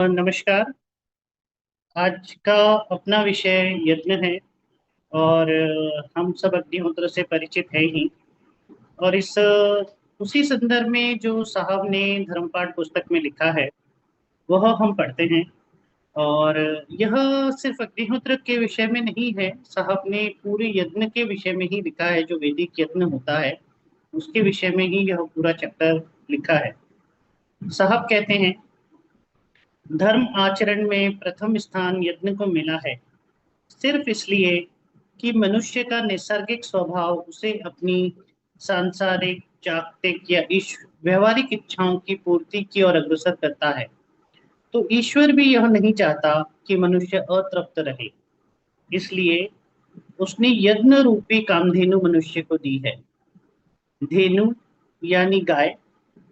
नमस्कार। आज का अपना विषय यज्ञ है। और हम सब अग्निहोत्र से परिचित है ही। और उसी संदर्भ में जो साहब ने धर्मपाठ पुस्तक में लिखा है वह हम पढ़ते हैं। और यह सिर्फ अग्निहोत्र के विषय में नहीं है, साहब ने पूरे यज्ञ के विषय में ही लिखा है। जो वैदिक यज्ञ होता है उसके विषय में ही यह पूरा चैप्टर लिखा है। साहब कहते हैं, धर्म आचरण में प्रथम स्थान यज्ञ को मिला है, सिर्फ इसलिए कि मनुष्य का नैसर्गिक स्वभाव उसे अपनी सांसारिक, जागतिक या व्यवहारिक इच्छाओं की पूर्ति की ओर अग्रसर करता है। तो ईश्वर भी यह नहीं चाहता कि मनुष्य अतृप्त रहे, इसलिए उसने यज्ञ रूपी कामधेनु मनुष्य को दी है। धेनु यानी गाय,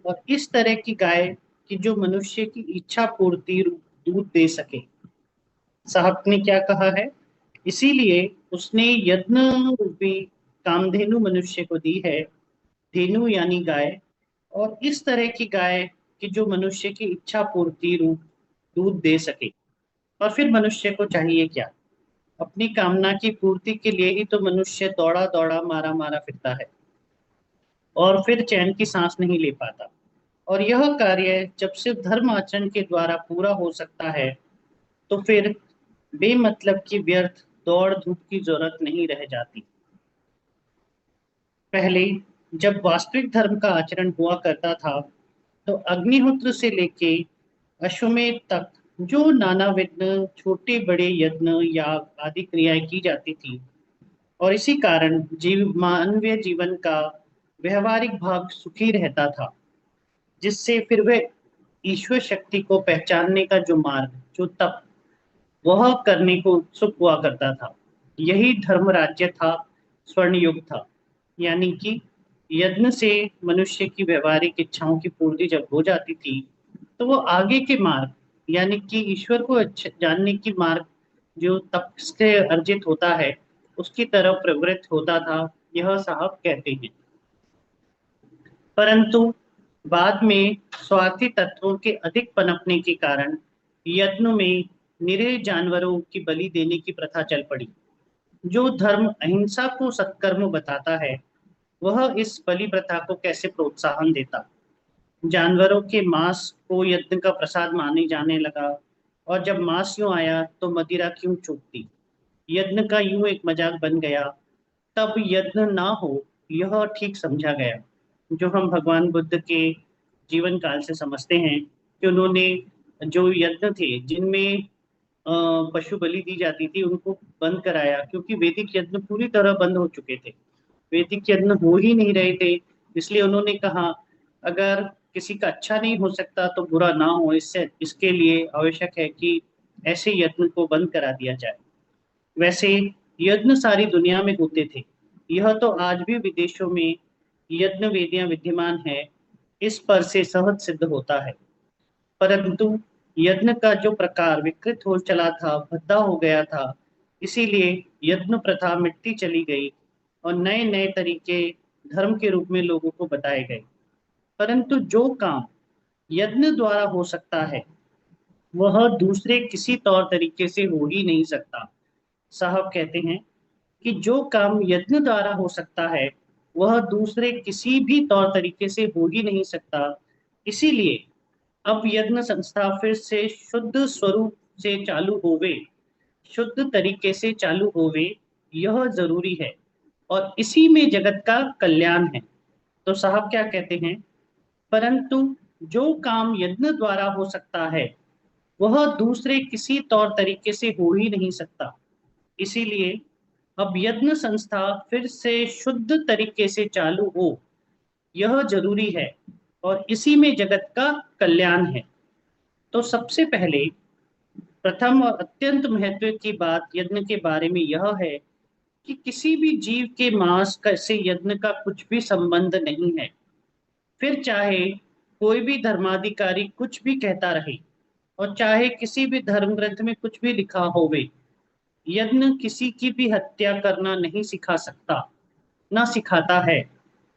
और इस तरह की गाय कि जो मनुष्य की इच्छा पूर्ति रूप दूध दे सके। साहब ने क्या कहा है, इसीलिए उसने यज्ञ रूपी कामधेनु मनुष्य को दी है। धेनु यानी गाय, और इस तरह की गाय कि जो मनुष्य की इच्छा पूर्ति रूप दूध दे सके। और फिर मनुष्य को चाहिए क्या? अपनी कामना की पूर्ति के लिए ही तो मनुष्य दौड़ा दौड़ा मारा मारा फिरता है और फिर चैन की सांस नहीं ले पाता। और यह कार्य जब सिर्फ धर्म आचरण के द्वारा पूरा हो सकता है तो फिर बेमतलब की व्यर्थ दौड़ धूप की जरूरत नहीं रह जाती। पहले जब वास्तविक धर्म का आचरण हुआ करता था तो अग्निहोत्र से लेके अश्वमेध तक जो नानाविध छोटे बड़े यज्ञ याग आदि क्रियाएं की जाती थी, और इसी कारण मानवीय जीवन का व्यवहारिक भाग सुखी रहता था, जिससे फिर वह ईश्वर शक्ति को पहचानने का जो मार्ग, जो तप, वह करने को उत्सुक हुआ करता था। यही धर्म राज्य था, स्वर्ण युग था। यानी कि यज्ञ से मनुष्य की व्यवहारिक इच्छाओं की पूर्ति जब हो जाती थी तो वो आगे के मार्ग, यानी कि ईश्वर को जानने की मार्ग जो तप से अर्जित होता है उसकी तरफ प्रवृत्त होता था, यह साहब कहते हैं। परंतु बाद में स्वार्थी तत्वों के अधिक पनपने के कारण यज्ञ में निरीह जानवरों की बलि देने की प्रथा चल पड़ी। जो धर्म अहिंसा को सत्कर्म बताता है वह इस बलि प्रथा को कैसे प्रोत्साहन देता। जानवरों के मांस को यज्ञ का प्रसाद माने जाने लगा, और जब मांस यूं आया तो मदिरा क्यों चूकती। यज्ञ का यूं एक मजाक बन गया। तब यज्ञ ना हो यह ठीक समझा गया, जो हम भगवान बुद्ध के जीवन काल से समझते हैं कि उन्होंने जो यज्ञ थे जिनमें पशु बलि दी जाती थी उनको बंद कराया, क्योंकि वैदिक यज्ञ पूरी तरह बंद हो चुके थे। वैदिक यज्ञ हो ही नहीं रहे थे। इसलिए उन्होंने कहा, अगर किसी का अच्छा नहीं हो सकता तो बुरा ना हो, इससे इसके लिए आवश्यक है कि ऐसे यज्ञ को बंद करा दिया जाए। वैसे यज्ञ सारी दुनिया में होते थे। यह तो आज भी विदेशों में यज्ञ वेदियां विद्यमान है, इस पर से सहज सिद्ध होता है। परंतु यज्ञ का जो प्रकार विकृत हो चला था, भद्दा हो गया था, इसीलिए यज्ञ प्रथा मिटती चली गई और नए नए तरीके धर्म के रूप में लोगों को बताए गए। परंतु जो काम यज्ञ द्वारा हो सकता है वह दूसरे किसी तौर तरीके से हो ही नहीं सकता। साहब कहते हैं कि जो काम यज्ञ द्वारा हो सकता है वह दूसरे किसी भी तौर तरीके से हो ही नहीं सकता। इसीलिए अब यज्ञ संस्था फिर से शुद्ध स्वरूप से चालू होवे, शुद्ध तरीके से चालू होवे, यह जरूरी है। और इसी में जगत का कल्याण है। तो साहब क्या कहते हैं, परंतु जो काम यज्ञ द्वारा हो सकता है वह दूसरे किसी तौर तरीके से हो ही नहीं सकता। इसीलिए अब यज्ञ संस्था फिर से शुद्ध तरीके से चालू हो, यह जरूरी है। और इसी में जगत का कल्याण है। तो सबसे पहले प्रथम और अत्यंत महत्व की बात यज्ञ के बारे में यह है कि किसी भी जीव के मांस से यज्ञ का कुछ भी संबंध नहीं है। फिर चाहे कोई भी धर्माधिकारी कुछ भी कहता रहे और चाहे किसी भी धर्म ग्रंथ में कुछ भी लिखा होवे, यज्ञ किसी की भी हत्या करना नहीं सिखा सकता, ना सिखाता है।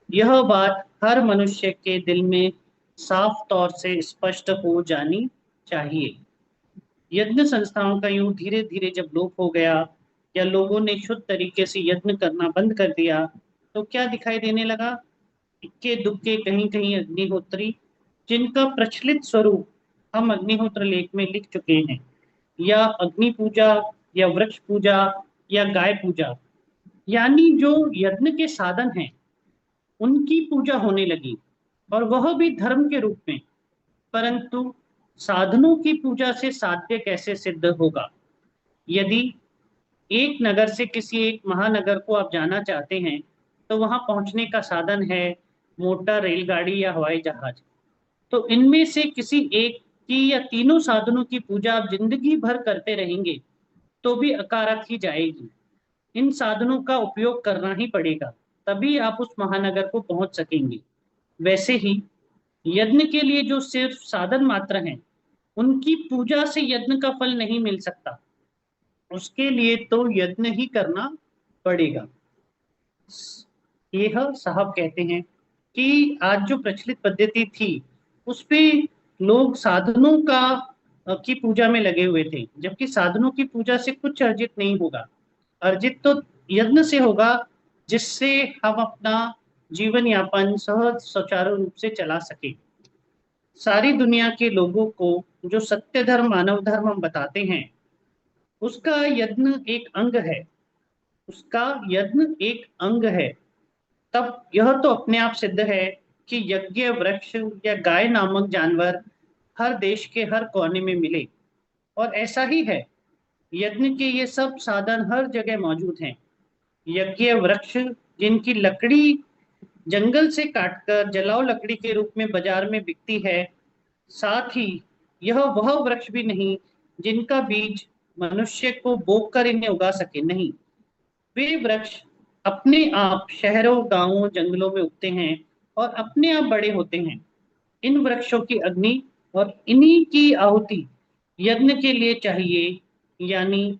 यह बात हर मनुष्य के दिल में साफ तौर से स्पष्ट हो जानी चाहिए। यज्ञ संस्थाओं का यूं धीरे धीरे जब लोप हो गया या लोगों ने शुद्ध तरीके से यज्ञ करना बंद कर दिया, तो क्या दिखाई देने लगा? इक्के दुक्के कहीं कहीं अग्निहोत्री, जिनका प्रचलित स्वरूप हम अग्निहोत्र लेख में लिख चुके हैं, या अग्नि पूजा, या वृक्ष पूजा, या गाय पूजा, यानी जो यज्ञ के साधन हैं उनकी पूजा होने लगी, और वह भी धर्म के रूप में। परंतु साधनों की पूजा से साध्य कैसे सिद्ध होगा? यदि एक नगर से किसी एक महानगर को आप जाना चाहते हैं, तो वहां पहुंचने का साधन है मोटर, रेलगाड़ी या हवाई जहाज। तो इनमें से किसी एक की या तीनों साधनों की पूजा आप जिंदगी भर करते रहेंगे तो भी अकारक ही जाएगी। इन साधनों का उपयोग करना ही पड़ेगा, तभी आप उस महानगर को पहुंच सकेंगे। वैसे ही यज्ञ के लिए जो सिर्फ साधन मात्र हैं, उनकी पूजा से यज्ञ का फल नहीं मिल सकता। उसके लिए तो यज्ञ ही करना पड़ेगा। यह साहब कहते हैं कि आज जो प्रचलित पद्धति थी उस पे लोग साधनों का की पूजा में लगे हुए थे, जबकि साधनों की पूजा से कुछ अर्जित नहीं होगा। अर्जित तो यज्ञ से होगा, जिससे हम अपना जीवन यापन सहज सुचारू रूप से चला सके। सारी दुनिया के लोगों को जो सत्य धर्म, मानव धर्म हम बताते हैं, उसका यज्ञ एक अंग है। उसका यज्ञ एक अंग है। तब यह तो अपने आप सिद्ध है कि यज्ञ वृक्ष या गाय नामक जानवर हर देश के हर कोने में मिले, और ऐसा ही है। यज्ञ के ये सब साधन हर जगह मौजूद हैं। यज्ञ वृक्ष जिनकी लकड़ी जंगल से काटकर जलाओ लकड़ी के रूप में बाजार में बिकती है, साथ ही यह वह वृक्ष भी नहीं जिनका बीज मनुष्य को बोकर इन्हें उगा सके, नहीं। वे वृक्ष अपने आप शहरों, गांवों, जंगलों में उगते हैं और अपने आप बड़े होते हैं। इन वृक्षों की अग्नि और इन्हीं की आहुति यज्ञ के लिए चाहिए, यानी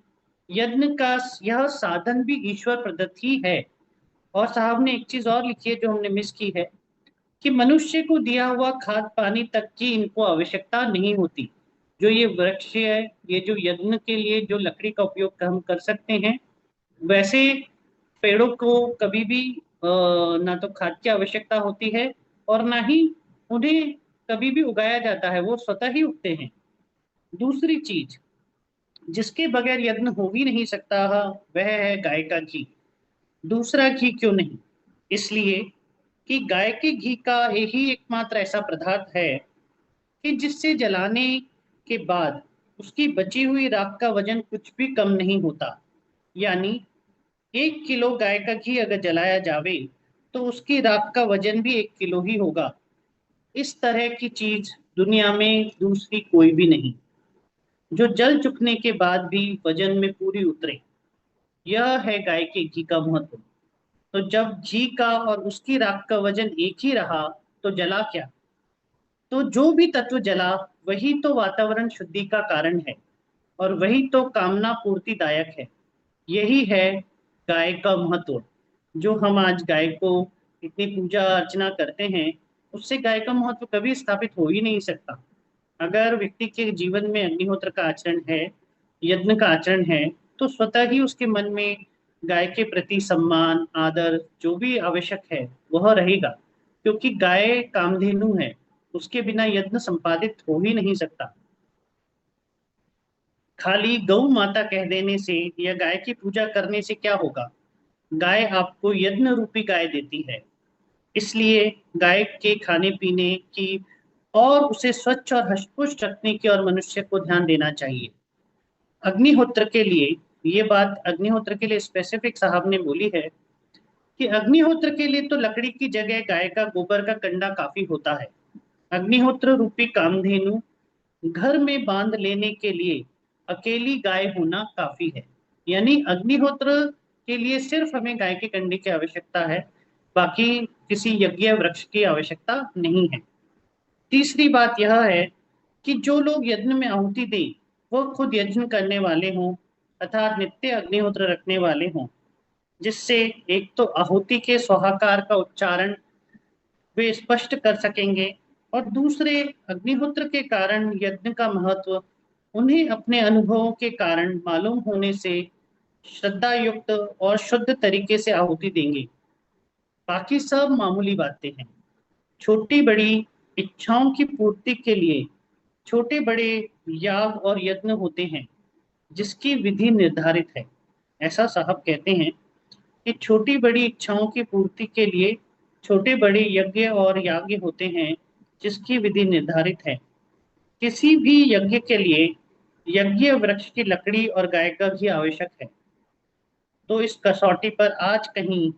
यज्ञ का यह साधन भी ईश्वर प्रदत्त ही है। और साहब ने एक चीज और लिखी है जो हमने मिस की है, कि मनुष्य को दिया हुआ खाद पानी तक की इनको आवश्यकता नहीं होती। जो ये वृक्ष है, ये जो यज्ञ के लिए जो लकड़ी का उपयोग हम कर सकते हैं, वैसे पेड़ों को कभी भी ना तो खाद की आवश्यकता होती है और ना ही उन्हें कभी भी उगाया जाता है, वो स्वतः ही उगते हैं। दूसरी चीज जिसके बगैर यज्ञ हो ही नहीं सकता, वह है गाय का घी। दूसरा घी क्यों नहीं? इसलिए कि गाय के घी का यही एकमात्र ऐसा पदार्थ है कि जिससे जलाने के बाद उसकी बची हुई राख का वजन कुछ भी कम नहीं होता। यानी 1 किलो गाय का घी अगर जलाया जावे तो उसकी राख का वजन भी 1 किलो ही होगा। इस तरह की चीज दुनिया में दूसरी कोई भी नहीं, जो जल चुकने के बाद भी वजन में पूरी उतरे। यह है गाय के घी का महत्व। तो जब घी का और उसकी राख का वजन एक ही रहा, तो जला क्या? तो जो भी तत्व जला वही तो वातावरण शुद्धि का कारण है, और वही तो कामना पूर्तिदायक है। यही है गाय का महत्व। जो हम आज गाय को इतनी पूजा अर्चना करते हैं, उससे गाय का महत्व कभी स्थापित हो ही नहीं सकता। अगर व्यक्ति के जीवन में अग्निहोत्र का आचरण है, यज्ञ का आचरण है, तो स्वतः ही उसके मन में गाय के प्रति सम्मान, आदर जो भी आवश्यक है वह रहेगा, क्योंकि गाय कामधेनु है। उसके बिना यज्ञ संपादित हो ही नहीं सकता। खाली गौ माता कह देने से या गाय की पूजा करने से क्या होगा? गाय आपको यज्ञ रूपी गाय देती है। इसलिए गाय के खाने पीने की और उसे स्वच्छ और हष्टपुष्ट रखने की और मनुष्य को ध्यान देना चाहिए। अग्निहोत्र के लिए, ये बात अग्निहोत्र के लिए स्पेसिफिक साहब ने बोली है कि अग्निहोत्र के लिए तो लकड़ी की जगह गाय का गोबर का कंडा काफी होता है। अग्निहोत्र रूपी कामधेनु घर में बांध लेने के लिए अकेली गाय होना काफी है। यानी अग्निहोत्र के लिए सिर्फ हमें गाय के कंडे की आवश्यकता है, बाकी किसी यज्ञ वृक्ष की आवश्यकता नहीं है। तीसरी बात यह है कि जो लोग यज्ञ में आहुति दें वह खुद यज्ञ करने वाले हों, अर्थात नित्य अग्निहोत्र रखने वाले हों, जिससे एक तो आहुति के स्वाहाकार का उच्चारण वे स्पष्ट कर सकेंगे, और दूसरे अग्निहोत्र के कारण यज्ञ का महत्व उन्हें अपने अनुभवों के कारण मालूम होने से श्रद्धा युक्त और शुद्ध तरीके से आहुति देंगे। बाकी सब मामूली बातें हैं। छोटी बड़ी इच्छाओं की पूर्ति के लिए छोटे बड़े याग और यज्ञ होते हैं, जिसकी विधि निर्धारित है। ऐसा साहब कहते हैं कि छोटी बड़ी इच्छाओं की पूर्ति के लिए छोटे बड़े यज्ञ और याग होते हैं, जिसकी विधि निर्धारित है। किसी भी यज्ञ के लिए यज्ञ वृक्ष की लकड़ी और गाय का घी आवश्यक है। तो इस कसौटी पर आज कहीं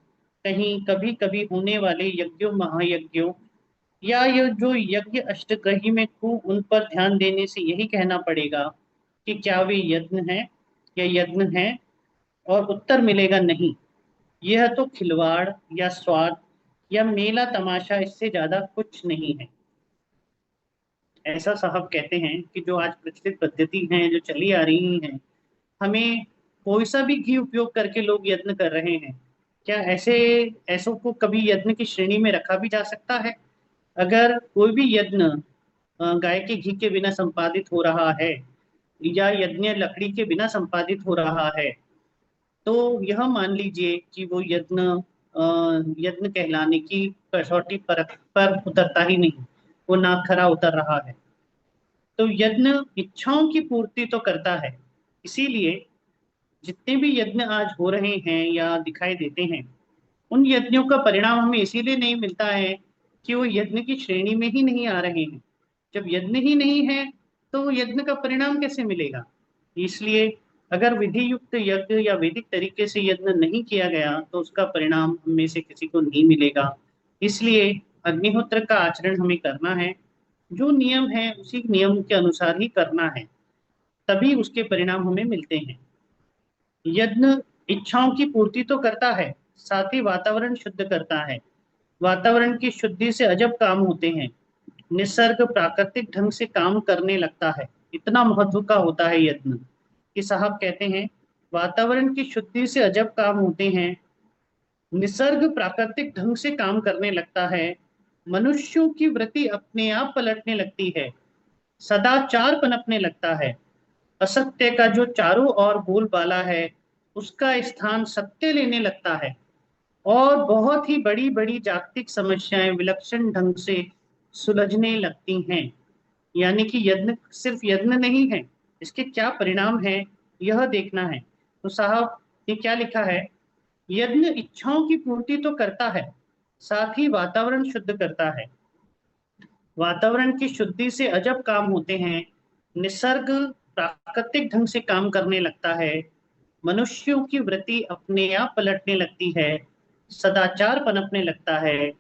कहीं कभी कभी होने वाले यज्ञों महायज्ञों या ये जो यज्ञ अष्टग्रही में खूब उन पर ध्यान देने से यही कहना पड़ेगा कि क्या वे यज्ञ हैं या यज्ञ हैं, और उत्तर मिलेगा नहीं। यह तो खिलवाड़ या स्वाद या मेला तमाशा, इससे ज्यादा कुछ नहीं है। ऐसा साहब कहते हैं कि जो आज प्रचलित पद्धति हैं जो चली आ रही हैं, हमें कोई सा भी घी उपयोग करके लोग यत्न कर रहे हैं। क्या ऐसों को कभी यत्न की श्रेणी में रखा भी जा सकता है? अगर कोई भी यज्ञ गाय के घी के बिना संपादित हो रहा है या यज्ञ लकड़ी के बिना संपादित हो रहा है, तो यह मान लीजिए कि वो यज्ञ कहलाने की कसौटी पर उतरता ही नहीं, वो ना खरा उतर रहा है। तो यज्ञ इच्छाओं की पूर्ति तो करता है। इसीलिए जितने भी यज्ञ आज हो रहे हैं या दिखाई देते हैं, उन यज्ञों का परिणाम हमें इसीलिए नहीं मिलता है कि वो यज्ञ की श्रेणी में ही नहीं आ रहे हैं। जब यज्ञ ही नहीं है तो यज्ञ का परिणाम कैसे मिलेगा? इसलिए अगर विधि युक्त यज्ञ या वैदिक तरीके से यज्ञ नहीं किया गया तो उसका परिणाम हम में से किसी को नहीं मिलेगा। इसलिए अग्निहोत्र का आचरण हमें करना है। जो नियम है उसी नियम के अनुसार ही करना है, तभी उसके परिणाम हमें मिलते हैं। यज्ञ इच्छाओं की पूर्ति तो करता है, साथ ही वातावरण शुद्ध करता है। वातावरण की शुद्धि से अजब काम होते हैं। निसर्ग प्राकृतिक ढंग से काम करने लगता है। इतना महत्व का होता है यज्ञ कि साहब कहते हैं वातावरण की शुद्धि से अजब काम होते हैं। निसर्ग प्राकृतिक ढंग से काम करने लगता है। मनुष्यों की वृत्ति अपने आप पलटने लगती है। सदाचार पनपने लगता है। असत्य का जो चारों ओर बोलबाला है, उसका स्थान सत्य लेने लगता है। और बहुत ही बड़ी बड़ी जागतिक समस्याएं विलक्षण ढंग से सुलझने लगती हैं। यानी कि यज्ञ सिर्फ यज्ञ नहीं है, इसके क्या परिणाम है यह देखना है। तो साहब ये क्या लिखा है? यज्ञ इच्छाओं की पूर्ति तो करता है, साथ ही वातावरण शुद्ध करता है। वातावरण की शुद्धि से अजब काम होते हैं। निसर्ग प्राकृतिक ढंग से काम करने लगता है। मनुष्यों की वृत्ति अपने आप पलटने लगती है। सदाचार पनपने लगता है।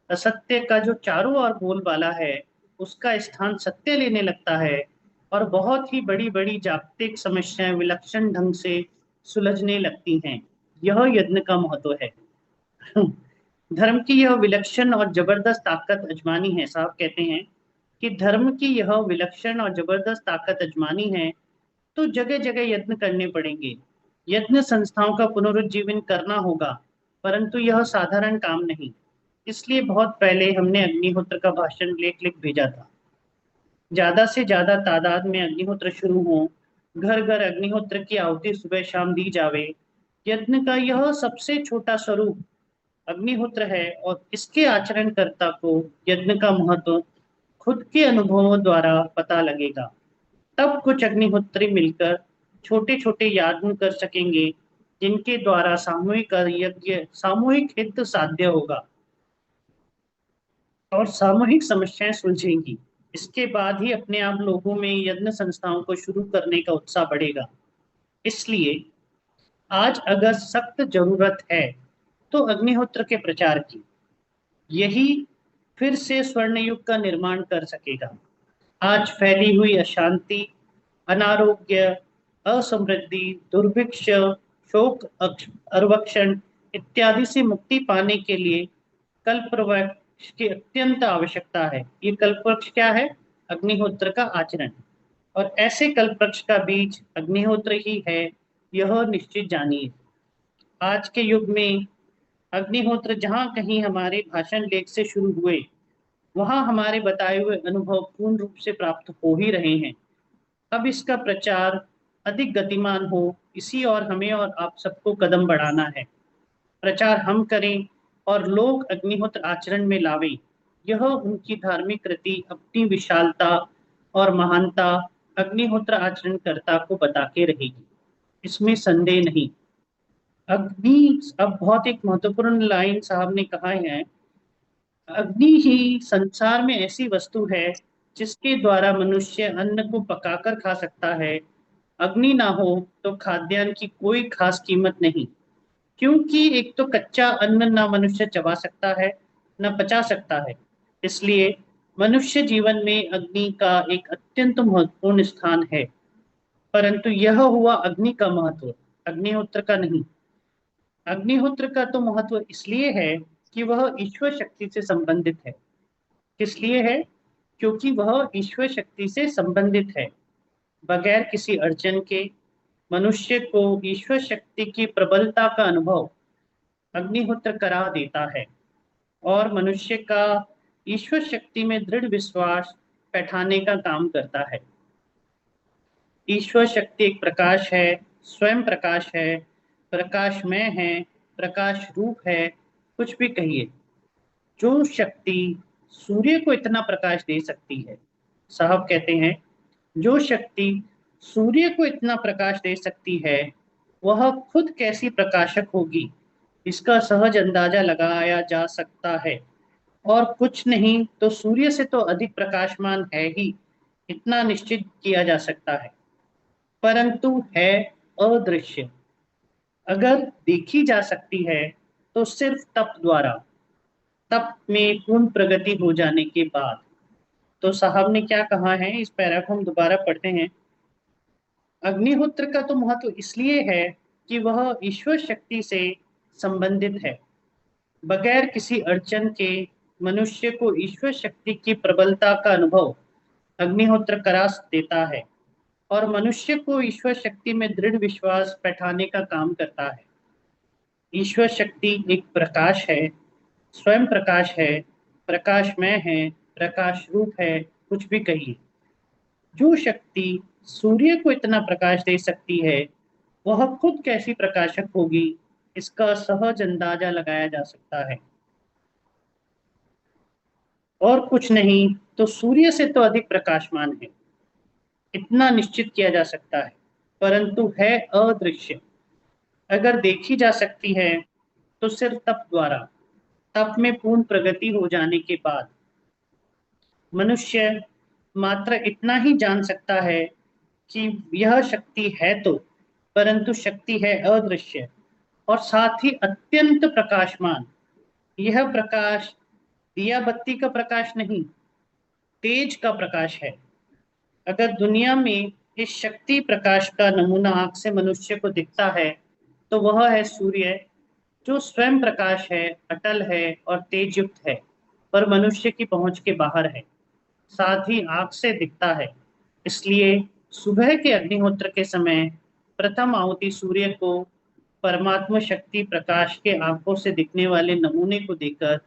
असत्य का जो चारों ओर बोलबाला है, उसका स्थान सत्य लेने लगता है। और बहुत ही बड़ी बड़ी जागतिक समस्याएं विलक्षण ढंग से सुलझने लगती हैं। यह यज्ञ का महत्व है। धर्म की यह विलक्षण और जबरदस्त ताकत अजमानी है। साहब कहते हैं कि धर्म की यह विलक्षण और जबरदस्त ताकत अजमानी है तो जगह जगह यत्न करने पड़ेंगे। यत्न संस्थाओं का पुनरुज्जीवन करना होगा, परंतु यह साधारण काम नहीं। इसलिए बहुत पहले हमने अग्निहोत्र का भाषण लेख लिख भेजा था। ज्यादा से ज्यादा तादाद में अग्निहोत्र शुरू हो, घर घर अग्निहोत्र की आहुति सुबह शाम दी जावे। यज्ञ का यह सबसे छोटा स्वरूप अग्निहोत्र है, और इसके आचरणकर्ता को यज्ञ का महत्व खुद के अनुभवों द्वारा पता लगेगा। तब कुछ अग्निहोत्री मिलकर छोटे छोटे यज्ञ कर सकेंगे, जिनके द्वारा सामूहिक यज्ञ सामूहिक हित साध्य होगा और सामूहिक समस्याएं सुलझेंगी। इसके बाद ही अपने आप लोगों में यज्ञ संस्थाओं को शुरू करने का उत्साह बढ़ेगा। इसलिए आज अगर सख्त जरूरत है तो अग्निहोत्र के प्रचार की। यही फिर से स्वर्ण युग का निर्माण कर सकेगा। आज फैली हुई अशांति, अनारोग्य, असमृद्धि, दुर्भिक्ष, शोक, अर्वक्षण इत्यादि से मुक्ति पाने के लिए कल्पवृक्ष की अत्यंत आवश्यकता है। ये कल्पवृक्ष क्या है? अग्निहोत्र का आचरण। और ऐसे कल्पवृक्ष का बीज अग्निहोत्र ही है, यह निश्चित जानिए। आज के युग में अग्निहोत्र जहाँ कहीं हमारे भाषण लेख से शुरू हुए, वहां हमारे बताए हुए अनुभव पूर्ण रूप से प्राप्त हो ही रहे हैं। अब इसका प्रचार अधिक गतिमान हो, इसी और हमें और आप सबको कदम बढ़ाना है। प्रचार हम करें और लोग अग्निहोत्र आचरण में लावें। यह उनकी धार्मिक कृति अपनी विशालता और महानता अग्निहोत्र आचरणकर्ता को बता के रहेगी, इसमें संदेह नहीं। अग्नि, अब बहुत एक महत्वपूर्ण लाइन साहब ने कहा है, अग्नि ही संसार में ऐसी वस्तु है जिसके द्वारा मनुष्य अन्न को पकाकर खा सकता है। अग्नि ना हो तो खाद्यान्न की कोई खास कीमत नहीं, क्योंकि एक तो कच्चा अन्न ना मनुष्य चबा सकता है, ना पचा सकता है। इसलिए मनुष्य जीवन में अग्नि का एक अत्यंत महत्वपूर्ण स्थान है। परंतु यह हुआ अग्नि का महत्व, अग्निहोत्र का नहीं। अग्निहोत्र का तो महत्व इसलिए है कि वह ईश्वर शक्ति से संबंधित है। किस लिए है? क्योंकि वह ईश्वर शक्ति से संबंधित है। बगैर किसी अड़चन के मनुष्य को ईश्वर शक्ति की प्रबलता का अनुभव अग्निहोत्र करा देता है और मनुष्य का ईश्वर शक्ति में दृढ़ विश्वास बैठाने का काम करता है। ईश्वर शक्ति एक प्रकाश है, स्वयं प्रकाश है, प्रकाशमय है, प्रकाश रूप है, कुछ भी कहिए। जो शक्ति सूर्य को इतना प्रकाश दे सकती है, साहब कहते हैं, जो शक्ति सूर्य को इतना प्रकाश दे सकती है, वह खुद कैसी प्रकाशक होगी, इसका सहज अंदाजा लगाया जा सकता है। और कुछ नहीं तो सूर्य से तो अधिक प्रकाशमान है ही, इतना निश्चित किया जा सकता है। परंतु है अदृश्य। अगर देखी जा सकती है तो सिर्फ तप द्वारा, तप में पूर्ण प्रगति हो जाने के बाद। तो साहब ने क्या कहा है, इस पैरा को हम दोबारा पढ़ते हैं। अग्निहोत्र का तो महत्व इसलिए है कि वह ईश्वर शक्ति से संबंधित है। बगैर किसी अड़चन के मनुष्य को ईश्वर शक्ति की प्रबलता का अनुभव अग्निहोत्र करा देता है और मनुष्य को ईश्वर शक्ति में दृढ़ विश्वास बैठाने का काम करता है। ईश्वर शक्ति एक प्रकाश है, स्वयं प्रकाश है, प्रकाशमय है, प्रकाश रूप है, कुछ भी कहिए। जो शक्ति सूर्य को इतना प्रकाश दे सकती है, वह खुद कैसी प्रकाशक होगी, इसका सहज अंदाजा लगाया जा सकता है। और कुछ नहीं तो सूर्य से तो अधिक प्रकाशमान है, इतना निश्चित किया जा सकता है। परंतु है अदृश्य। अगर देखी जा सकती है तो सिर्फ तप द्वारा, तप में पूर्ण प्रगति हो जाने के बाद। मनुष्य मात्र इतना ही जान सकता है कि यह शक्ति है तो, परंतु शक्ति है अदृश्य और साथ ही अत्यंत प्रकाशमान। यह प्रकाश दिया बत्ती का प्रकाश नहीं, तेज का प्रकाश है। अगर दुनिया में इस शक्ति प्रकाश का नमूना आंख से मनुष्य को दिखता है तो वह है सूर्य, जो स्वयं प्रकाश है, अटल है और तेज युक्त है, पर मनुष्य की पहुंच के बाहर है, साथ ही आंख से दिखता है। इसलिए सुबह के अग्निहोत्र के समय प्रथम आहुति सूर्य को परमात्मा शक्ति प्रकाश के आंखों से दिखने वाले नमूने को देकर,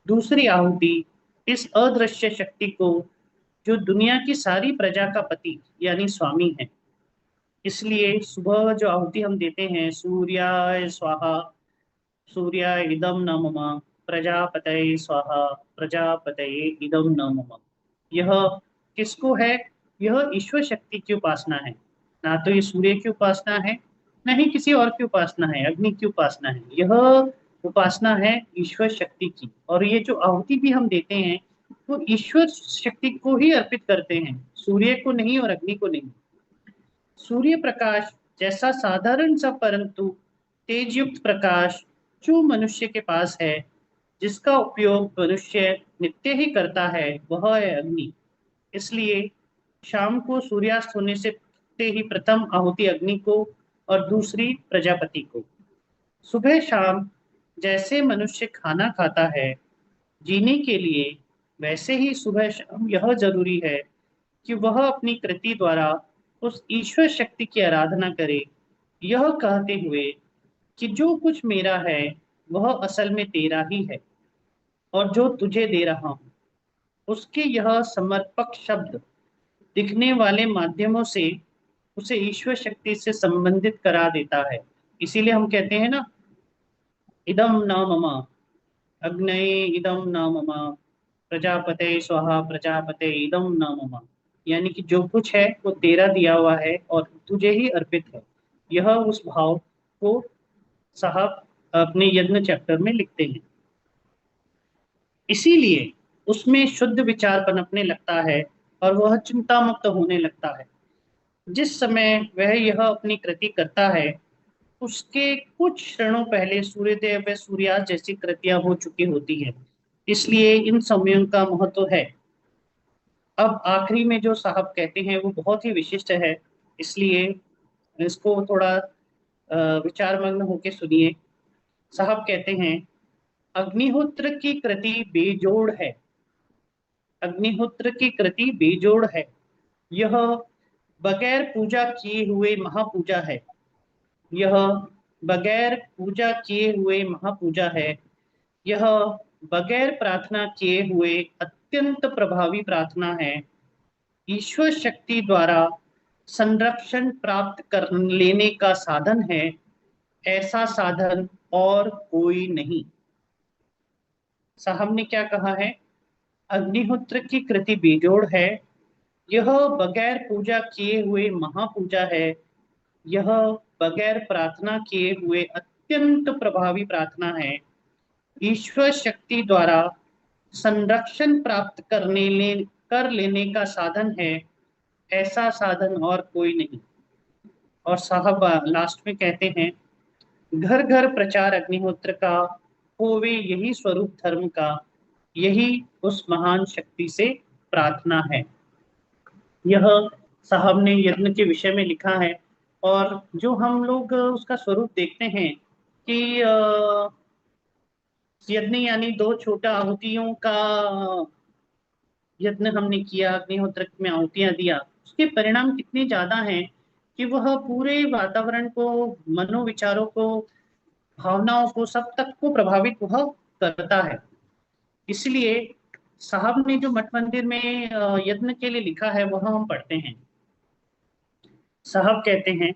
दूसरी आहुति इस अदृश्य शक्ति को, जो दुनिया की सारी प्रजा का पति यानी स्वामी है। इसलिए सुबह जो आहुति हम देते हैं, सूर्याय स्वाहा, सूर्याय इदम न मम, प्रजापतये स्वाहा, प्रजापतये इदम न मम। यह किसको है? यह ईश्वर शक्ति की उपासना है। ना तो ये सूर्य की उपासना है, न ही किसी और की उपासना है, अग्नि की उपासना है। यह उपासना है ईश्वर शक्ति की। और ये जो आहुति भी हम देते हैं वो ईश्वर शक्ति को ही अर्पित करते हैं, सूर्य को नहीं और अग्नि को नहीं। सूर्य प्रकाश जैसा साधारण सा परंतु तेजयुक्त प्रकाश जो मनुष्य के पास है, जिसका उपयोग मनुष्य नित्य ही करता है, वह है अग्नि। इसलिए शाम को सूर्यास्त होने से ही प्रथम आहुति अग्नि को और दूसरी प्रजापति को। सुबह शाम जैसे मनुष्य खाना खाता है जीने के लिए, वैसे ही सुबह शाम यह जरूरी है कि वह अपनी कृति द्वारा उस ईश्वर शक्ति की आराधना करे, यह कहते हुए कि जो कुछ मेरा है वह असल में तेरा ही है और जो तुझे दे रहा हूं, उसके यह समर्पक शब्द दिखने वाले माध्यमों से उसे ईश्वर शक्ति से संबंधित करा देता है। इसीलिए हम कहते हैं ना, इदम न मम अग्नये इदम न मम प्रजापते स्वाहा प्रजापते इदम न मम। यानी कि जो कुछ है वो तेरा दिया हुआ है और तुझे ही अर्पित है। यह उस भाव को साहब अपने यज्ञ चैप्टर में लिखते हैं। इसीलिए उसमें शुद्ध विचार पनपने लगता है और वह चिंता मुक्त होने लगता है। जिस समय वह यह अपनी कृति करता है, उसके कुछ क्षणों पहले सूर्योदय व सूर्यास्त जैसी कृतियां हो चुकी होती है। इसलिए इन समयों का महत्व है। अब आखिरी में जो साहब कहते हैं वो बहुत ही विशिष्ट है, इसलिए इसको थोड़ा विचार मग्न होकर सुनिए। साहब कहते हैं, अग्निहोत्र की कृति बेजोड़ है। अग्निहोत्र की कृति बेजोड़ है। यह बगैर पूजा किए हुए महापूजा है। यह बगैर पूजा किए हुए महापूजा है। यह बगैर प्रार्थना किए हुए अत्यंत प्रभावी प्रार्थना है। ईश्वर शक्ति द्वारा संरक्षण प्राप्त कर लेने का साधन है। ऐसा साधन और कोई नहीं। साहब ने क्या कहा है? अग्निहोत्र की कृति बेजोड़ है। यह बगैर पूजा किए हुए महापूजा है। यह बगैर प्रार्थना किए हुए अत्यंत प्रभावी प्रार्थना है। ईश्वर शक्ति द्वारा संरक्षण प्राप्त कर लेने का साधन है। ऐसा साधन और कोई नहीं। और साहब लास्ट में कहते हैं, घर घर प्रचार अग्निहोत्र का होवे यही स्वरूप धर्म का। यही उस महान शक्ति से प्रार्थना है। यह साहब ने यज्ञ के विषय में लिखा है। और जो हम लोग उसका स्वरूप देखते हैं कि यज्ञ यानी दो छोटा आहुतियों का यत्न हमने किया, अग्निहोत्र में आहुतियां दिया, उसके परिणाम कितने ज्यादा हैं कि वह पूरे वातावरण को, मनोविचारों को, भावनाओं को, सब तक को प्रभावित वह करता है। इसलिए साहब ने जो मठ मंदिर में यत्न के लिए लिखा है वह हम पढ़ते हैं। साहब कहते हैं,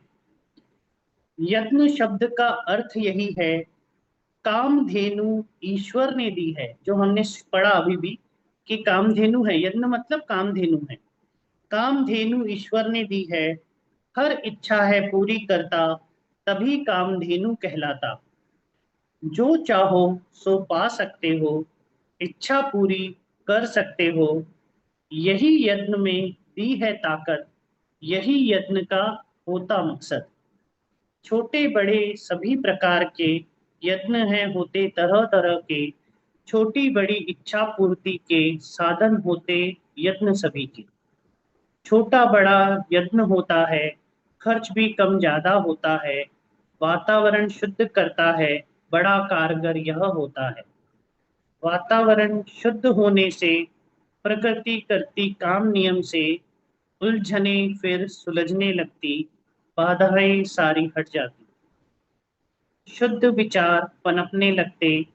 यत्न शब्द का अर्थ यही है, कामधेनु ईश्वर ने दी है। जो हमने पढ़ा अभी भी कि कामधेनु है, यज्ञ मतलब कामधेनु है। कामधेनु ईश्वर ने दी है। हर इच्छा है पूरी करता, तभी कामधेनु कहलाता। जो चाहो सो पा सकते हो, इच्छा पूरी कर सकते हो। यही यज्ञ में दी है ताकत, यही यज्ञ का होता मकसद। छोटे बड़े सभी प्रकार के यत्न हैं होते तरह तरह के। छोटी बड़ी इच्छा पूर्ति के साधन होते यत्न सभी के। छोटा बड़ा यत्न होता है, खर्च भी कम ज्यादा होता है। वातावरण शुद्ध करता है, बड़ा कारगर यह होता है। वातावरण शुद्ध होने से प्रकृति करती काम नियम से, उलझने फिर सुलझने लगती, बाधाएं सारी हट जाती। शुद्ध विचार पनपने लगते,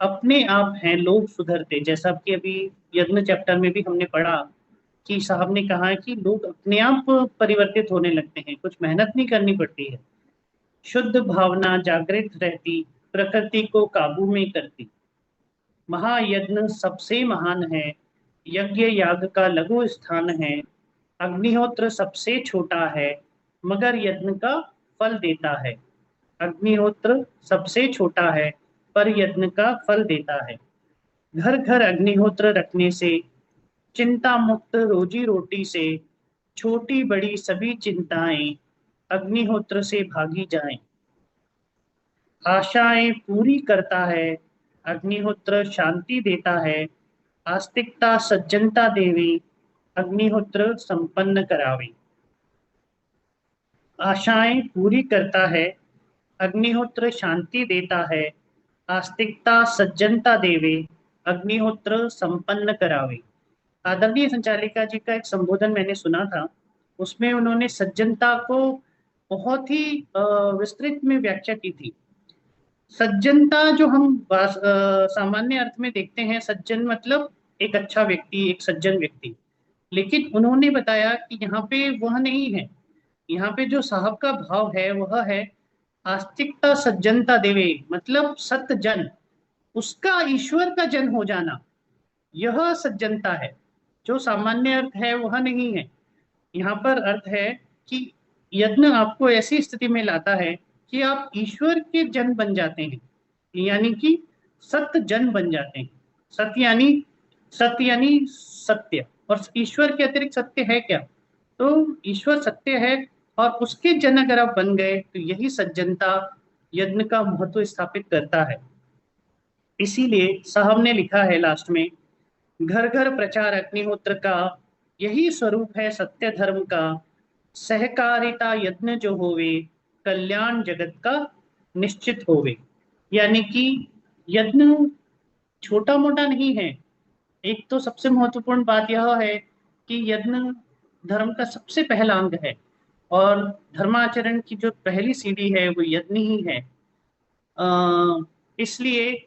अपने आप हैं लोग सुधरते। जैसा कि अभी यज्ञ चैप्टर में भी हमने पढ़ा कि साहब ने कहा है कि लोग अपने आप परिवर्तित होने लगते हैं, कुछ मेहनत नहीं करनी पड़ती है। शुद्ध भावना जागृत रहती, प्रकृति को काबू में करती। महायज्ञ सबसे महान है, यज्ञ याग का लघु स्थान है। अग्निहोत्र सबसे छोटा है, मगर यज्ञ का फल देता है। अग्निहोत्र सबसे छोटा है, पर यज्ञ का फल देता है। घर घर अग्निहोत्र रखने से, चिंता मुक्त रोजी रोटी से, छोटी बड़ी सभी चिंताएं अग्निहोत्र से भागी जाएं। आशाएं पूरी करता है, अग्निहोत्र शांति देता है। आस्तिकता सज्जनता देवी, अग्निहोत्र संपन्न करावे। आशाएं पूरी करता है, अग्निहोत्र शांति देता है। आस्तिकता सज्जनता देवे, अग्निहोत्र संपन्न करावे। आदरणीय संचालिका जी का एक संबोधन मैंने सुना था, उसमें उन्होंने सज्जनता को बहुत ही विस्तृत में व्याख्या की थी। सज्जनता जो हम सामान्य अर्थ में देखते हैं, सज्जन मतलब एक अच्छा व्यक्ति, एक सज्जन व्यक्ति। लेकिन उन्होंने बताया कि यहाँ पे वह नहीं है। यहाँ पे जो साहब का भाव है वह है आस्तिकता सज्जनता देवे, मतलब सत जन, उसका ईश्वर का जन हो जाना, यह सज्जनता है। जो सामान्य अर्थ है वह नहीं है। यहाँ पर अर्थ है कि यज्ञ आपको ऐसी स्थिति में लाता है कि आप ईश्वर के जन बन जाते हैं, यानी कि सत्य जन बन जाते हैं। सत्य यानी सत्य, और ईश्वर के अतिरिक्त सत्य है क्या? तो ईश्वर सत्य है, और उसके जन अगर आप बन गए तो यही सज्जनता यज्ञ का महत्व स्थापित करता है। इसीलिए साहब ने लिखा है लास्ट में, घर घर प्रचार अग्निहोत्र का, यही स्वरूप है सत्य धर्म का, सहकारिता यज्ञ जो होवे, कल्याण जगत का निश्चित होवे। यानी कि यज्ञ छोटा मोटा नहीं है। एक तो सबसे महत्वपूर्ण बात यह है कि यज्ञ धर्म का सबसे पहला अंग है, और धर्माचरण की जो पहली सीढ़ी है वो यज्ञ ही है। इसलिए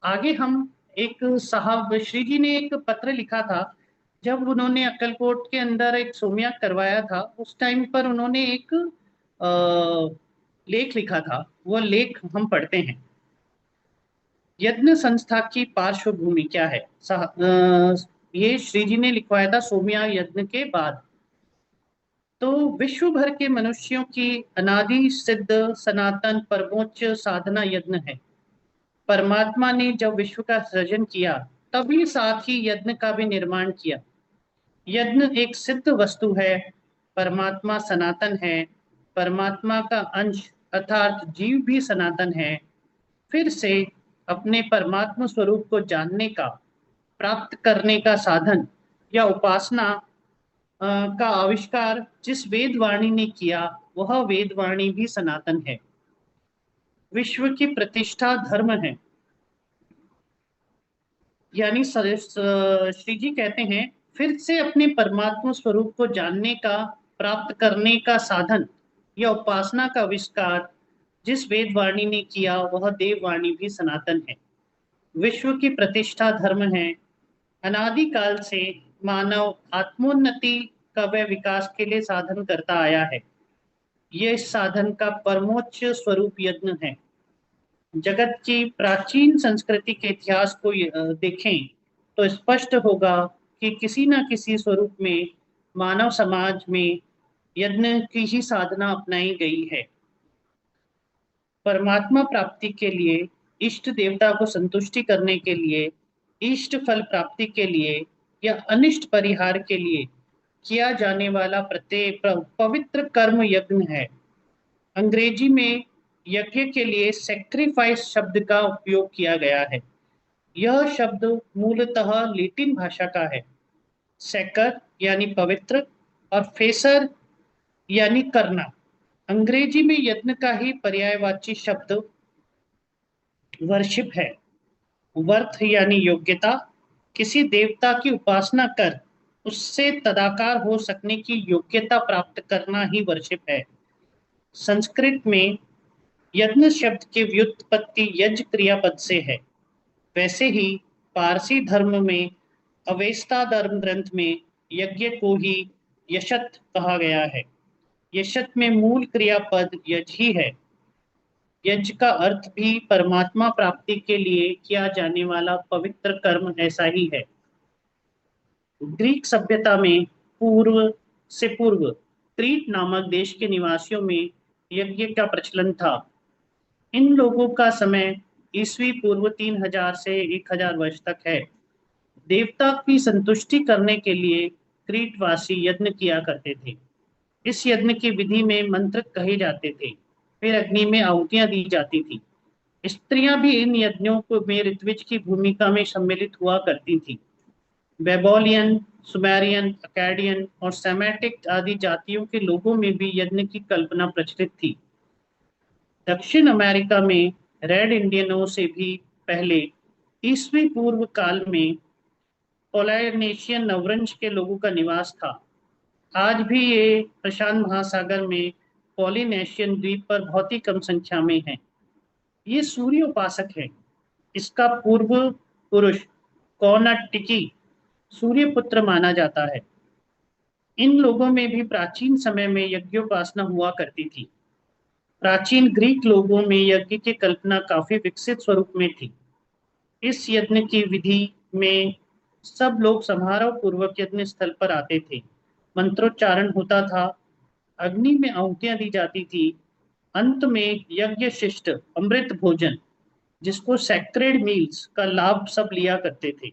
आगे हम, एक साहब श्री जी ने एक पत्र लिखा था, जब उन्होंने अक्कलकोट के अंदर एक सोमयाग करवाया था, उस टाइम पर उन्होंने एक लेख लिखा था। वो लेख हम पढ़ते हैं। यज्ञ संस्था की पार्श्वभूमि क्या है? ये श्री जी ने लिखवाया था सोमयाग यज्ञ के बाद। तो विश्व भर के मनुष्यों की अनादि सिद्ध सनातन परमोच्च साधना यज्ञ है। परमात्मा ने जब विश्व का सृजन किया, तभी साथ ही यज्ञ का भी निर्माण किया। यज्ञ एक सिद्ध वस्तु है। परमात्मा सनातन है। परमात्मा का अंश अर्थात जीव भी सनातन है। फिर से अपने परमात्मा स्वरूप को जानने का, प्राप्त करने का साधन या उपासना का आविष्कार जिस वेदवाणी ने किया, वह वेदवाणी भी सनातन है। विश्व की प्रतिष्ठा धर्म है। यानी श्री जी कहते हैं, फिर से अपने परमात्मा स्वरूप को जानने का, प्राप्त करने का साधन या उपासना का आविष्कार जिस वेदवाणी ने किया, वह देववाणी भी सनातन है। विश्व की प्रतिष्ठा धर्म है। अनादिकाल से मानव आत्मोन्नति का व विकास के लिए साधन करता आया है। यह इस साधन का परमोच्च स्वरूप यज्ञ है। जगत की प्राचीन संस्कृति के इतिहास को देखें तो स्पष्ट होगा कि किसी न किसी स्वरूप में मानव समाज में यज्ञ की ही साधना अपनाई गई है। परमात्मा प्राप्ति के लिए, इष्ट देवता को संतुष्टि करने के लिए, इष्ट फल प्राप्ति के लिए या अनिष्ट परिहार के लिए किया जाने वाला प्रत्येक पवित्र कर्म यज्ञ है। अंग्रेजी में यज्ञ के लिए सेक्रीफाइस शब्द का उपयोग किया गया है। यह शब्द मूलतः लैटिन भाषा का है। सेकर यानी पवित्र और फेसर यानी करना। अंग्रेजी में यज्ञ का ही पर्यायवाची शब्द वर्शिप है। वर्थ यानी योग्यता, किसी देवता की उपासना कर उससे तदाकार हो सकने की योग्यता प्राप्त करना ही वर्शिप है। संस्कृत में यज्ञ शब्द की व्युत्पत्ति यज क्रियापद से है। वैसे ही पारसी धर्म में अवेस्ता धर्म ग्रंथ में यज्ञ को ही यशत कहा गया है। यशत में मूल क्रियापद यज ही है। यज्ञ का अर्थ भी परमात्मा प्राप्ति के लिए किया जाने वाला पवित्र कर्म ऐसा ही है। ग्रीक सभ्यता में पूर्व क्रीट नामक देश के निवासियों में यज्ञ का प्रचलन था। इन लोगों का समय ईस्वी पूर्व 3000 से 1000 वर्ष तक है। देवता की संतुष्टि करने के लिए क्रीटवासी यज्ञ किया करते थे। इस यज्ञ की विधि में मंत्र कहे जाते थे, फिर अग्नि में आहुतियां दी जाती थी। स्त्रियां भी इन यज्ञों को में ऋत्विज की भूमिका में सम्मिलित हुआ करती थी। बेबोलियन, सुमेरियन, अकाडियन और सेमेटिक आदि जातियों के लोगों में भी यज्ञ की कल्पना प्रचलित थी। दक्षिण अमेरिका में रेड इंडियनों से भी पहले ईस्वी पूर्व काल में पोलाइनेशियन नवरंश के लोगों का निवास था। आज भी ये प्रशांत महासागर में पॉलिनेशियन द्वीप पर बहुत ही कम संख्या में है। ये सूर्य उपासक है। इसका पूर्व पुरुष कौनाटिकी सूर्य पुत्र माना जाता है। इन लोगों में भी प्राचीन समय में यज्ञोपासना हुआ करती थी। प्राचीन ग्रीक लोगों में यज्ञ की कल्पना काफी विकसित स्वरूप में थी। इस यज्ञ की विधि में सब लोग समारोह पूर्वक यज्ञ स्थल पर आते थे। मंत्रोच्चारण होता था, अग्नि में आहुतियां दी जाती थी, अंत में यज्ञ शिष्ट अमृत भोजन, जिसको सैक्रेड मील्स का लाभ सब लिया करते थे,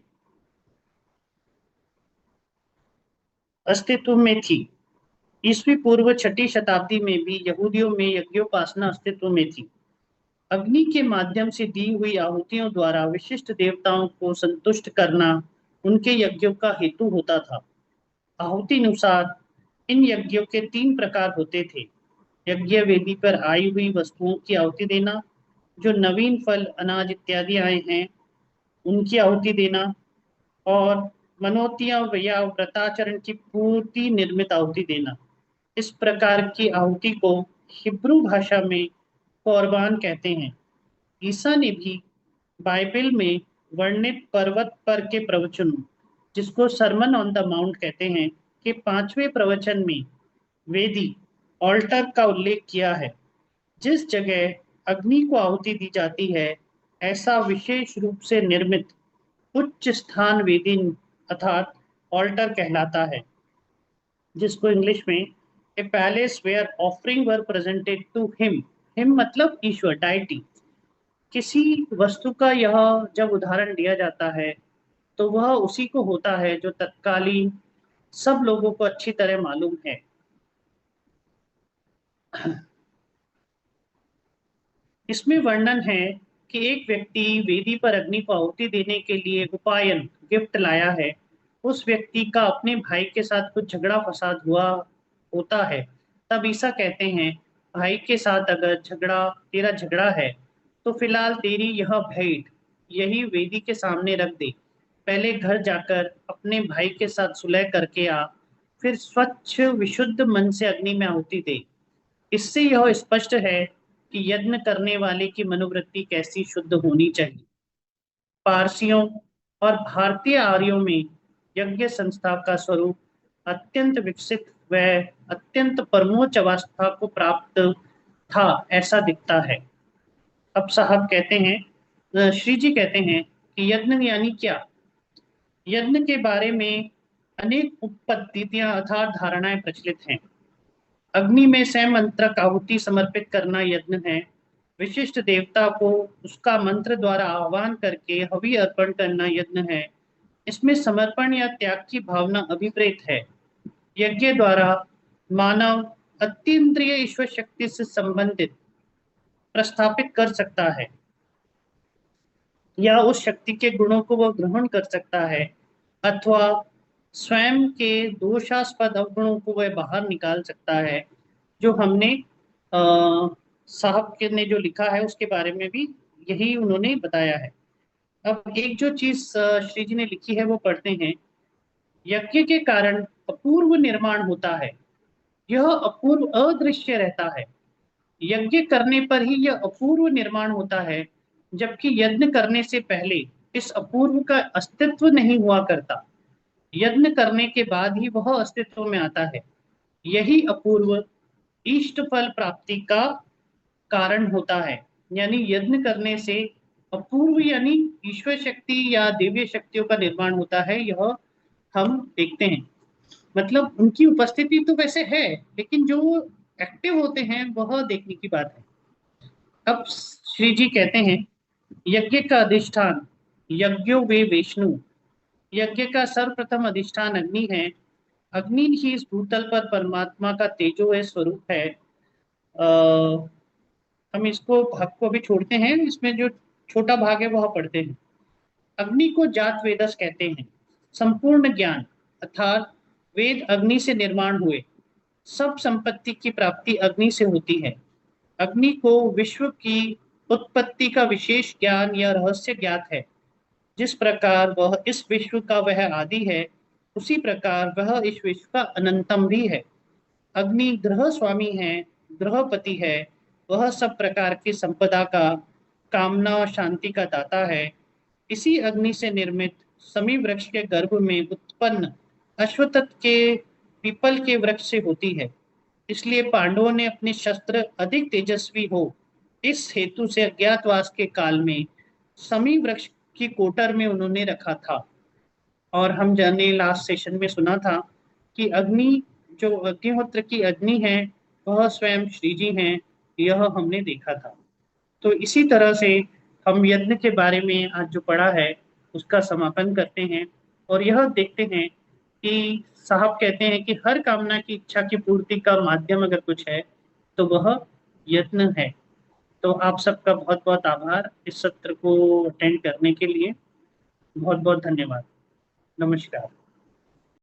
अस्तित्व में थी। ईस्वी पूर्व छठी शताब्दी में भी यहूदियों में यज्ञोपासना अस्तित्व में थी। अग्नि के माध्यम से दी हुई आहुतियों द्वारा विशिष्ट देवताओं को संतुष्ट करना उनके यज्ञों का हेतु होता था। आहुति अनुसार इन यज्ञों के 3 प्रकार होते थे। यज्ञ वेदी पर आई हुई वस्तुओं की आहुति देना, जो नवीन फल अनाज इत्यादि आए हैं उनकी आहुति देना, और मनोतिया या व्रताचरण की पूर्ति निर्मित आहुति देना। इस प्रकार की आहुति को हिब्रू भाषा में कुर्बान कहते हैं। ईसा ने भी बाइबल में वर्णित पर्वत पर के प्रवचन, जिसको सरमन ऑन द माउंट कहते हैं, के 5वें प्रवचन में वेदी ऑल्टर का उल्लेख किया है। जिस जगह अग्नि को आहुति दी जाती है, ऐसा विशेष रूप से निर्मित उच्च स्थान वेदी अर्थात ऑल्टर कहलाता है, जिसको इंग्लिश में a palace where offering were presented to him. Him मतलब ईश्वर, डाइटी। किसी वस्तु का यह जब उदाहरण दिया जाता है तो वह उसी को होता है जो तत्कालीन सब लोगों को अच्छी तरह मालूम है। इसमें वर्णन है कि एक व्यक्ति वेदी पर अग्नि को आहुति देने के लिए उपायन गिफ्ट लाया है। उस व्यक्ति का अपने भाई के साथ कुछ झगड़ा फसाद हुआ होता है। तब ईसा कहते हैं, भाई के साथ अगर तेरा झगड़ा है तो फिलहाल तेरी यह भेंट यही वेदी के सामने रख दे। पहले घर जाकर अपने भाई के साथ सुलह करके आ, फिर स्वच्छ विशुद्ध मन से अग्नि में आहुति दे। इससे यह स्पष्ट है कि यज्ञ करने वाले की मनोवृत्ति कैसी शुद्ध होनी चाहिए। पारसियों और भारतीय आर्यों में यज्ञ संस्था का स्वरूप अत्यंत विकसित व अत्यंत परमोच्च अवस्था को प्राप्त था, ऐसा दिखता है। अब साहब कहते हैं, श्री जी कहते हैं कि यज्ञ यानी क्या। यज्ञ के बारे में अनेक उपपद्धितियां अर्थात धारणाएं प्रचलित हैं। अग्नि में सैमंत्रक आहुति समर्पित करना यज्ञ है। विशिष्ट देवता को उसका मंत्र द्वारा आह्वान करके हवि अर्पण करना यज्ञ है। इसमें समर्पण या त्याग की भावना अभिप्रेत है। यज्ञ द्वारा मानव अतीन्द्रिय ईश्वर शक्ति से संबंधित प्रस्थापित कर सकता है, या उस शक्ति के गुणों को वह ग्रहण कर सकता है, अथवा स्वयं के दोषास्पद अवगुणों को वह बाहर निकाल सकता है। जो हमने साहब के ने जो लिखा है उसके बारे में भी यही उन्होंने बताया है। अब एक जो चीज श्री जी ने लिखी है वो पढ़ते हैं। यज्ञ के कारण अपूर्व निर्माण होता है, यह अपूर्व अदृश्य रहता है। यज्ञ करने पर ही यह अपूर्व निर्माण होता है, जबकि यज्ञ करने से पहले इस अपूर्व का अस्तित्व नहीं हुआ करता। यज्ञ करने के बाद ही वह अस्तित्व में आता है। यही अपूर्व इष्ट फल प्राप्ति का कारण होता है। यानी यज्ञ करने से अपूर्व यानी ईश्वर शक्ति या दिव्य शक्तियों का निर्माण होता है, यह हम देखते हैं। मतलब उनकी उपस्थिति तो वैसे है, लेकिन जो एक्टिव होते हैं वह देखने की बात है। अब श्री जी कहते हैं, यज्ञ का अधिष्ठान यज्ञो वे विष्णु। यज्ञ का सर्वप्रथम अधिष्ठान अग्नि है। अग्नि ही इस भूतल पर परमात्मा का तेजो है, स्वरूप है। हम इसको भाग को अभी छोड़ते हैं, इसमें जो छोटा भाग है वह पढ़ते हैं। अग्नि को जात वेदस कहते हैं। संपूर्ण ज्ञान अर्थात वेद अग्नि से निर्माण हुए। सब संपत्ति की प्राप्ति अग्नि से होती है। अग्नि को विश्व की उत्पत्ति का विशेष ज्ञान या रहस्य ज्ञात है। जिस प्रकार वह इस विश्व का वह आदि है, उसी प्रकार वह इस विश्व का अनंतम भी है। अग्नि ग्रह स्वामी है, ग्रहपति है। वह सब प्रकार की संपदा का, कामना और शांति का दाता है। इसी अग्नि से निर्मित समी वृक्ष के गर्भ में उत्पन्न अश्वत्थ के पीपल के वृक्ष से होती है, इसलिए पांडवों ने अपने शस्त्र अधिक तेजस्वी हो इस हेतु से अज्ञातवास के काल में समी वृक्ष की कोटर में उन्होंने रखा था। और हम जाने लास्ट सेशन में सुना था कि अग्नि, जो अग्निहोत्र की अग्नि है, वह स्वयं श्री जी हैं, यह हमने देखा था। तो इसी तरह से हम यज्ञ के बारे में आज जो पढ़ा है उसका समापन करते हैं और यह देखते हैं कि साहब कहते हैं कि हर कामना की इच्छा की पूर्ति का माध्यम अगर कुछ है तो वह यत्न है। तो आप सबका बहुत बहुत आभार इस सत्र को अटेंड करने के लिए। बहुत बहुत धन्यवाद। नमस्कार।